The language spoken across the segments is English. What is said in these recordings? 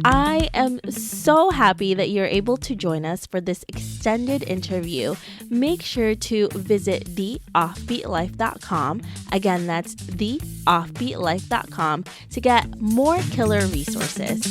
I am so happy that you're able to join us for this extended interview. Make sure to visit theoffbeatlife.com. Again, that's theoffbeatlife.com to get more killer resources.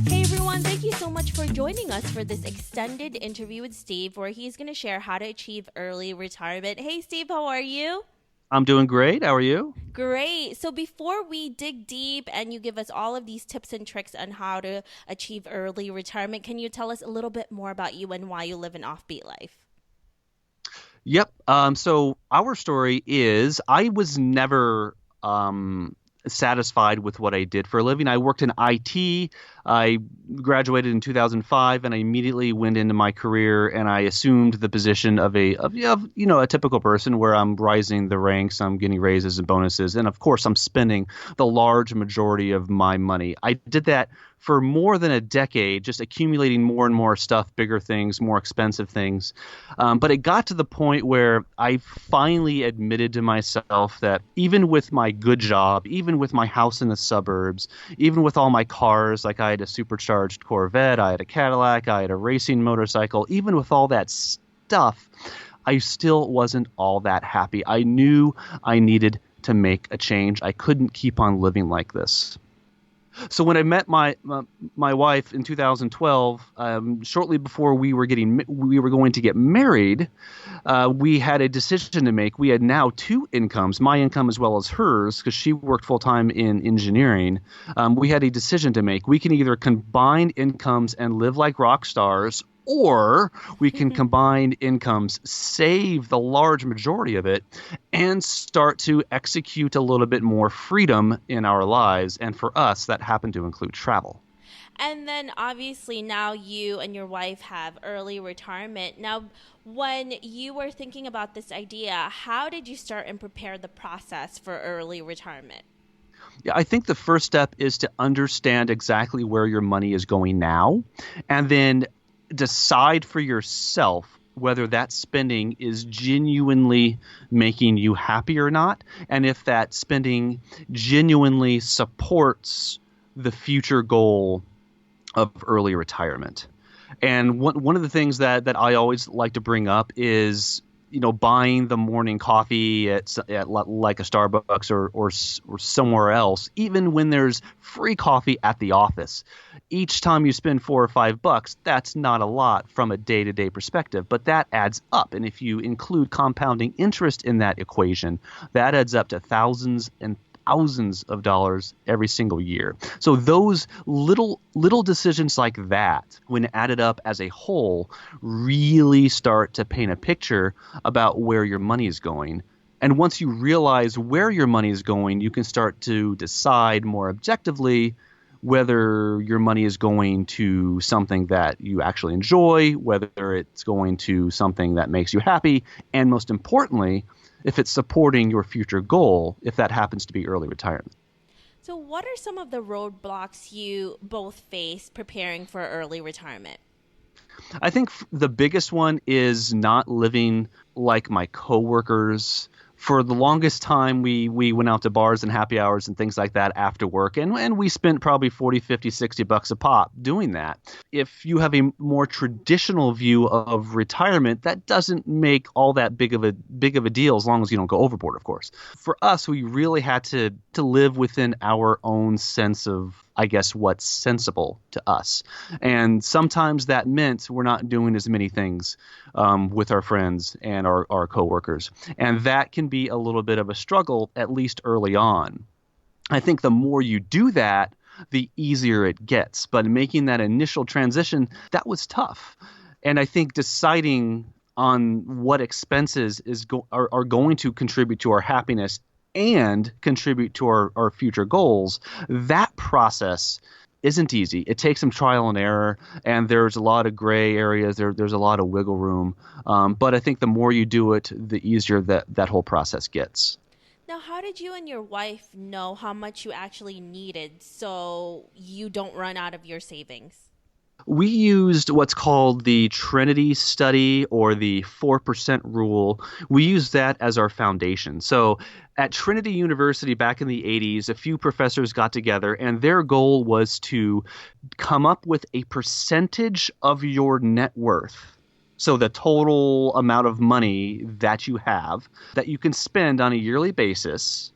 Hey everyone, thank you so much for joining us for this extended interview with Steve, where he's going to share how to achieve early retirement. Hey Steve, how are you? I'm doing great. How are you? Great. So before we dig deep and you give us all of these tips and tricks on how to achieve early retirement, can you tell us a little bit more about you and why you live an offbeat life? Yep. So our story is I was never satisfied with what I did for a living. I worked in IT. I graduated in 2005, and I immediately went into my career and I assumed the position of a typical person, where I'm rising the ranks, I'm getting raises and bonuses, and of course I'm spending the large majority of my money. I did that for more than a decade, just accumulating more and more stuff, bigger things, more expensive things. But it got to the point where I finally admitted to myself that even with my good job, even with my house in the suburbs, even with all my cars, like I had a supercharged Corvette, I had a Cadillac, I had a racing motorcycle, even with all that stuff, I still wasn't all that happy. I knew I needed to make a change. I couldn't keep on living like this. So when I met my wife in 2012, shortly before we were going to get married, we had a decision to make. We had now two incomes, my income as well as hers, because she worked full time in engineering. We had a decision to make. We can either combine incomes and live like rock stars, or we can combine incomes, save the large majority of it, and start to execute a little bit more freedom in our lives. And for us, that happened to include travel. And then obviously now you and your wife have early retirement. Now, when you were thinking about this idea, how did you start and prepare the process for early retirement? Yeah, I think the first step is to understand exactly where your money is going now, and then decide for yourself whether that spending is genuinely making you happy or not, and if that spending genuinely supports the future goal of early retirement. And one of the things that I always like to bring up is, buying the morning coffee at like a Starbucks or somewhere else, even when there's free coffee at the office. Each time you spend $4 or $5, that's not a lot from a day-to-day perspective, but that adds up. And if you include compounding interest in that equation, that adds up to thousands and thousands of dollars every single year. So those little decisions like that, when added up as a whole, really start to paint a picture about where your money is going. And once you realize where your money is going, you can start to decide more objectively whether your money is going to something that you actually enjoy, whether it's going to something that makes you happy, and most importantly, if it's supporting your future goal, if that happens to be early retirement. So what are some of the roadblocks you both face preparing for early retirement? I think the biggest one is not living like my coworkers. For the longest time, we went out to bars and happy hours and things like that after work, and we spent probably 40, 50, 60 bucks a pop doing that. If you have a more traditional view of retirement, that doesn't make all that big of a deal, as long as you don't go overboard, of course. For us, we really had to live within our own sense of, I guess, what's sensible to us. And sometimes that meant we're not doing as many things with our friends and our coworkers. And that can be a little bit of a struggle, at least early on. I think the more you do that, the easier it gets. But making that initial transition, that was tough. And I think deciding on what expenses are going to contribute to our happiness and contribute to our future goals, that process isn't easy. It takes some trial and error, and there's a lot of gray areas. There's a lot of wiggle room. But I think the more you do it, the easier that whole process gets. Now, how did you and your wife know how much you actually needed so you don't run out of your savings? We used what's called the Trinity study or the 4% rule. We used that as our foundation. So at Trinity University back in the 80s, a few professors got together and their goal was to come up with a percentage of your net worth. So the total amount of money that you have that you can spend on a yearly basis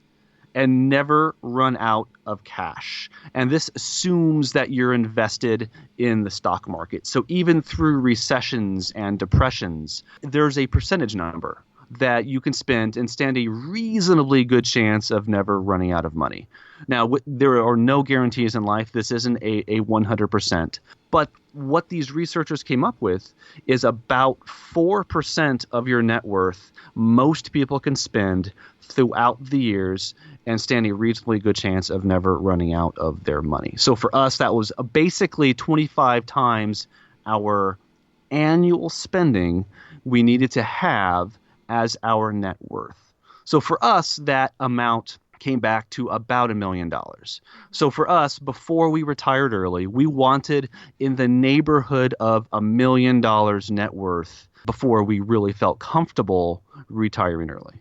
and never run out of cash. And this assumes that you're invested in the stock market. So even through recessions and depressions, there's a percentage number that you can spend and stand a reasonably good chance of never running out of money. Now, there are no guarantees in life. This isn't a 100%. But what these researchers came up with is about 4% of your net worth most people can spend throughout the years and stand a reasonably good chance of never running out of their money. So for us, that was basically 25 times our annual spending we needed to have as our net worth. So for us, that amount came back to about $1 million. So for us, before we retired early, we wanted in the neighborhood of $1 million net worth before we really felt comfortable retiring early.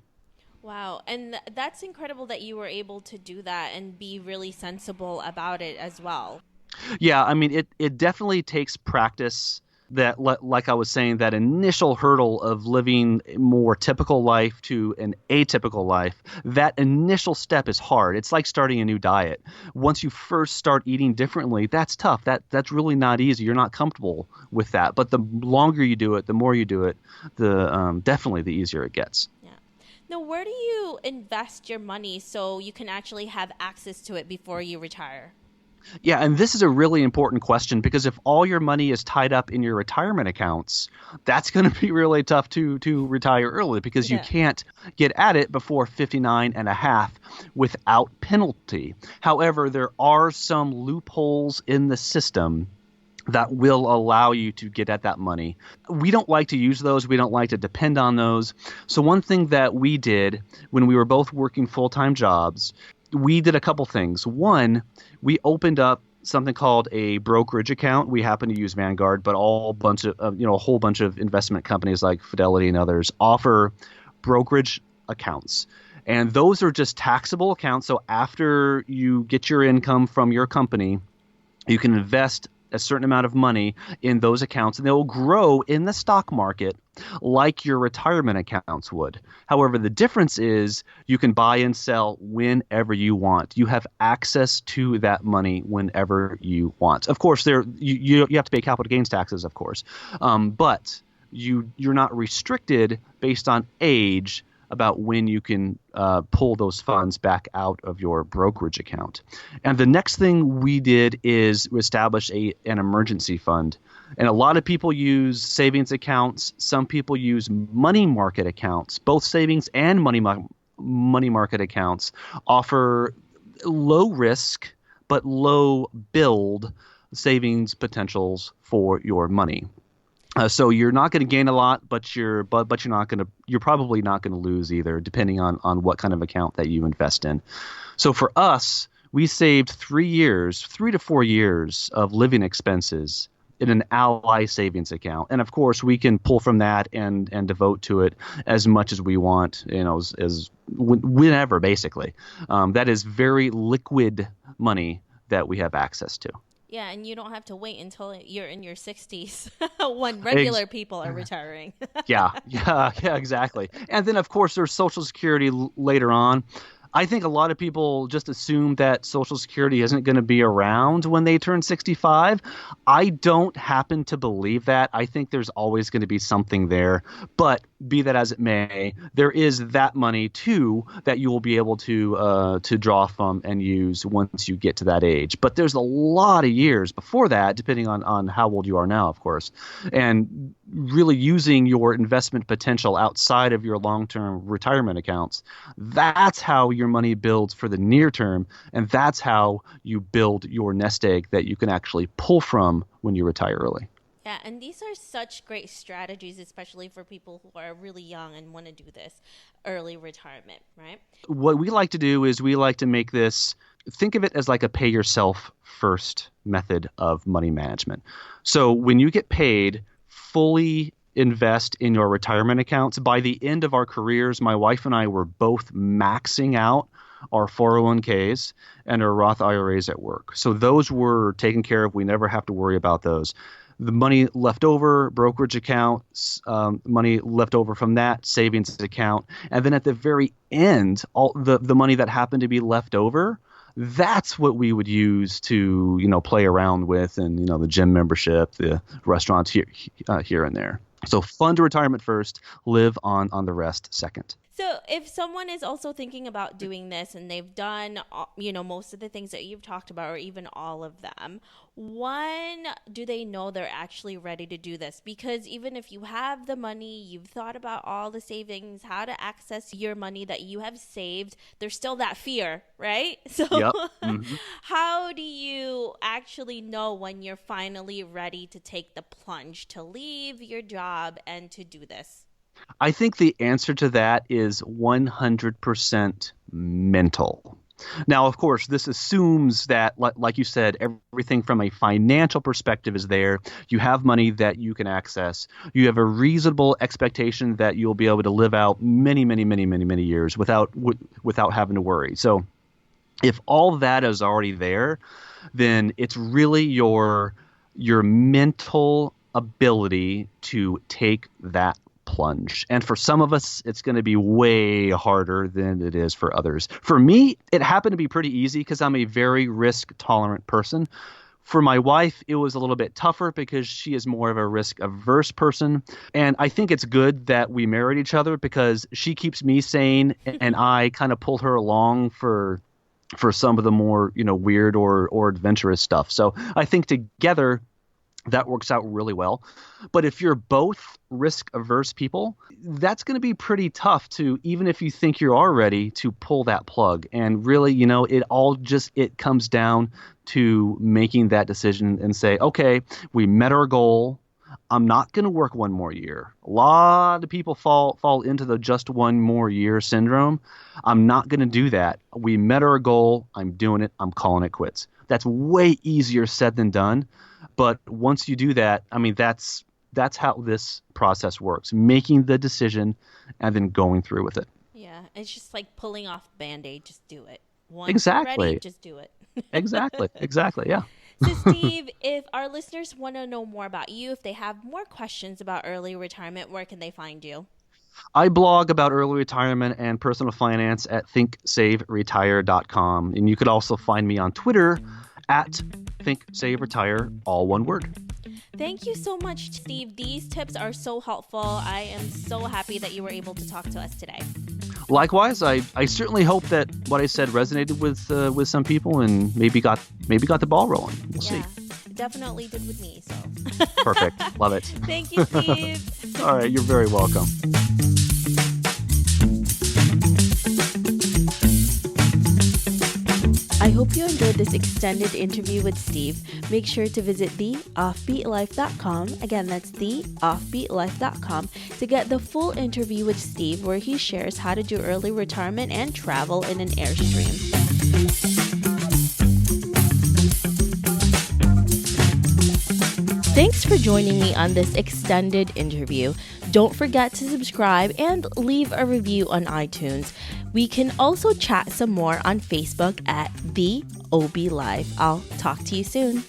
Wow. And that's incredible that you were able to do that and be really sensible about it as well. Yeah, I mean, it definitely takes practice. That, like I was saying, that initial hurdle of living a more typical life to an atypical life, that initial step is hard. It's like starting a new diet. Once you first start eating differently, that's tough. That's really not easy. You're not comfortable with that. But the longer you do it, the more you do it, the definitely the easier it gets. Yeah. Now, where do you invest your money so you can actually have access to it before you retire? Yeah, and this is a really important question because if all your money is tied up in your retirement accounts, that's going to be really tough to retire early because you Yeah. can't get at it before 59 and a half without penalty. However, there are some loopholes in the system that will allow you to get at that money. We don't like to use those. We don't like to depend on those. So one thing that we did when we were both working full-time jobs, we did a couple things. One, we opened up something called a brokerage account. We happen to use Vanguard, but a whole bunch of investment companies like Fidelity and others offer brokerage accounts. And those are just taxable accounts. So after you get your income from your company, you can invest a certain amount of money in those accounts, and they will grow in the stock market like your retirement accounts would. However, the difference is you can buy and sell whenever you want. You have access to that money whenever you want. Of course, you have to pay capital gains taxes, of course, but you're not restricted based on age about when you can pull those funds back out of your brokerage account. And the next thing we did is establish an emergency fund. And a lot of people use savings accounts. Some people use money market accounts. Both savings and money market accounts offer low risk but low build savings potentials for your money. So you're not going to gain a lot, but you're probably not going to lose either, depending on what kind of account that you invest in. So for us, we saved 3 to 4 years of living expenses in an Ally savings account, and of course we can pull from that and devote to it as much as we want, as whenever basically. That is very liquid money that we have access to. Yeah, and you don't have to wait until you're in your 60s when regular people are retiring. Yeah, exactly. And then, of course, there's Social Security later on. I think a lot of people just assume that Social Security isn't going to be around when they turn 65. I don't happen to believe that. I think there's always going to be something there. But be that as it may, there is that money too that you will be able to draw from and use once you get to that age. But there's a lot of years before that, depending on how old you are now, of course, and really using your investment potential outside of your long-term retirement accounts. That's how your money builds for the near term, and that's how you build your nest egg that you can actually pull from when you retire early. Yeah, and these are such great strategies, especially for people who are really young and want to do this early retirement, right? What we like to do is we like to make this, think of it as like a pay yourself first method of money management. So when you get paid, fully invest in your retirement accounts. By the end of our careers, my wife and I were both maxing out our 401ks and our Roth IRAs at work. So those were taken care of. We never have to worry about those. The money left over, brokerage accounts, money left over from that, savings account. And then at the very end, all the money that happened to be left over, that's what we would use to, play around with, and, the gym membership, the restaurants here and there. So fund retirement first, live on the rest second. So if someone is also thinking about doing this and they've done, most of the things that you've talked about, or even all of them, when do they know they're actually ready to do this? Because even if you have the money, you've thought about all the savings, how to access your money that you have saved, there's still that fear, right? So Yep. Mm-hmm. How do you actually know when you're finally ready to take the plunge to leave your job and to do this? I think the answer to that is 100% mental. Now, of course, this assumes that, like you said, everything from a financial perspective is there. You have money that you can access. You have a reasonable expectation that you'll be able to live out many, many, many, many, many years without having to worry. So if all that is already there, then it's really your mental ability to take that plunge. And for some of us, it's going to be way harder than it is for others. For me, it happened to be pretty easy because I'm a very risk tolerant person. For my wife, it was a little bit tougher because she is more of a risk averse person. And I think it's good that we married each other because she keeps me sane and I kind of pull her along for some of the more, weird or adventurous stuff. So I think together that works out really well. But if you're both risk averse people, that's going to be pretty tough to, even if you think you are ready, to pull that plug. And really, it comes down to making that decision and say, okay, we met our goal. I'm not going to work one more year. A lot of people fall into the just one more year syndrome. I'm not going to do that. We met our goal. I'm doing it. I'm calling it quits. That's way easier said than done. But once you do that, that's how this process works, making the decision and then going through with it. Yeah, it's just like pulling off the Band-Aid. Just do it. Once exactly. you're ready, just do it. Exactly. Yeah. So, Steve, if our listeners want to know more about you, if they have more questions about early retirement, where can they find you? I blog about early retirement and personal finance at thinksaveretire.com. And you could also find me on Twitter at thinksaveretire, all one word. Thank you so much, Steve. These tips are so helpful. I am so happy that you were able to talk to us today. Likewise, I certainly hope that what I said resonated with some people and maybe got the ball rolling. We'll see. It definitely did with me. So perfect. Love it. Thank you, Steve. All right, you're very welcome. I hope you enjoyed this extended interview with Steve. Make sure to visit theoffbeatlife.com. Again, that's theoffbeatlife.com to get the full interview with Steve, where he shares how to do early retirement and travel in an Airstream. Thanks for joining me on this extended interview. Don't forget to subscribe and leave a review on iTunes. We can also chat some more on Facebook at The OB Life. I'll talk to you soon.